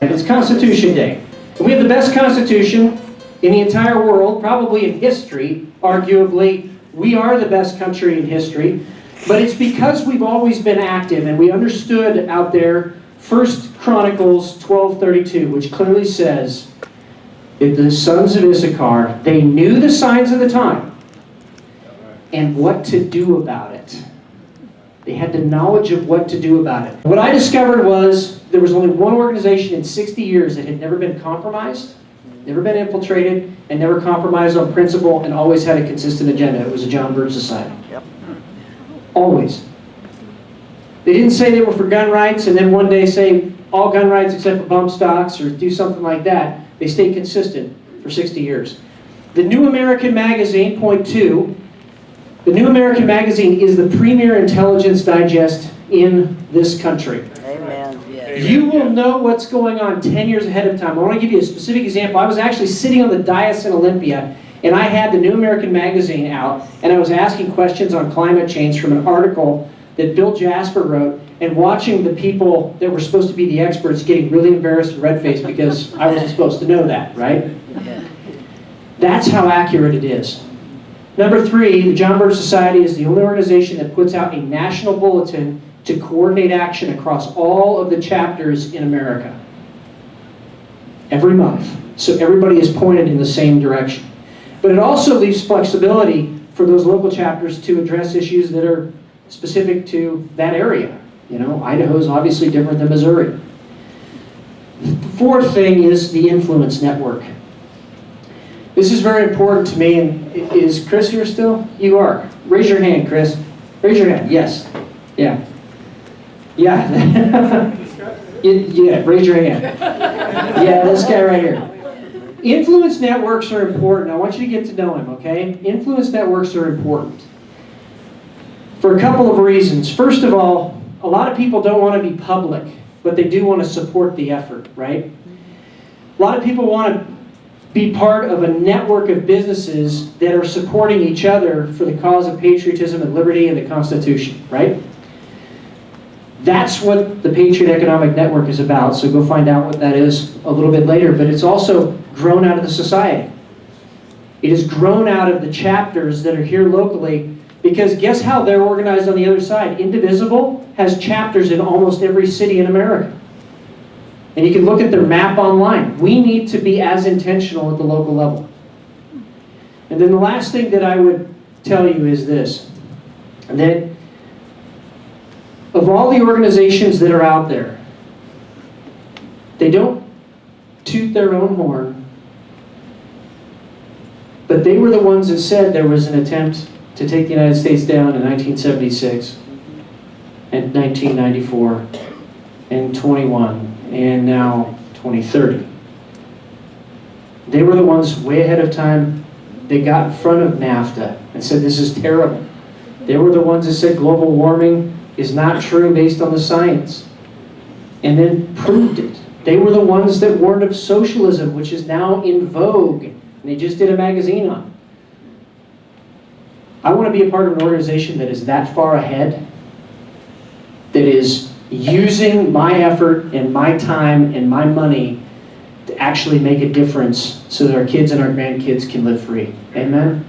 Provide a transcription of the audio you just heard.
It's Constitution Day. And we have the best Constitution in the entire world, probably in history. Arguably, we are the best country in history. But it's because we've always been active and we understood out there 1 Chronicles 12:32, which clearly says that the sons of Issachar, they knew the signs of the time and what to do about it. They had the knowledge of what to do about it. What I discovered was there was only one organization in 60 years that had never been compromised, never been infiltrated, and never compromised on principle, and always had a consistent agenda. It was the John Birch Society. Yep. Always. They didn't say they were for gun rights and then one day say all gun rights except for bump stocks or do something like that. They stayed consistent for 60 years. The New American Magazine, point 2, the New American Magazine is the premier intelligence digest in this country. Amen. You will know what's going on 10 years ahead of time. I want to give you a specific example. I was actually sitting on the dais in Olympia, and I had the New American Magazine out, and I was asking questions on climate change from an article that Bill Jasper wrote, and watching the people that were supposed to be the experts getting really embarrassed and red-faced because I wasn't supposed to know that, right? That's how accurate it is. Number 3, the John Birch Society is the only organization that puts out a national bulletin to coordinate action across all of the chapters in America. Every month. So everybody is pointed in the same direction. But it also leaves flexibility for those local chapters to address issues that are specific to that area. You know, Idaho is obviously different than Missouri. The 4th thing is the influence network. This is very important to me. And is Chris here still? You are. Raise your hand, Chris. Raise your hand. Yes. Yeah. Yeah. Yeah, raise your hand. Yeah, this guy right here. Influence networks are important. I want you to get to know him, okay? Influence networks are important for a couple of reasons. First of all, a lot of people don't want to be public, but they do want to support the effort, right? A lot of people want to be part of a network of businesses that are supporting each other for the cause of patriotism and liberty and the Constitution, right? That's what the Patriot Economic Network is about, so go find out what that is a little bit later. But it's also grown out of the society. It has grown out of the chapters that are here locally, because guess how they're organized on the other side? Indivisible has chapters in almost every city in America. And you can look at their map online. We need to be as intentional at the local level. And then the last thing that I would tell you is this, that of all the organizations that are out there, they don't toot their own horn, but they were the ones that said there was an attempt to take the United States down in 1976, and 1994, and 21, and now 2030. They were the ones way ahead of time. They got in front of NAFTA and said this is terrible. They were the ones that said global warming is not true based on the science, and then proved it. They were the ones that warned of socialism, which is now in vogue, and they just did a magazine on it. I want to be a part of an organization that is that far ahead, that is using my effort and my time and my money to actually make a difference so that our kids and our grandkids can live free. Amen?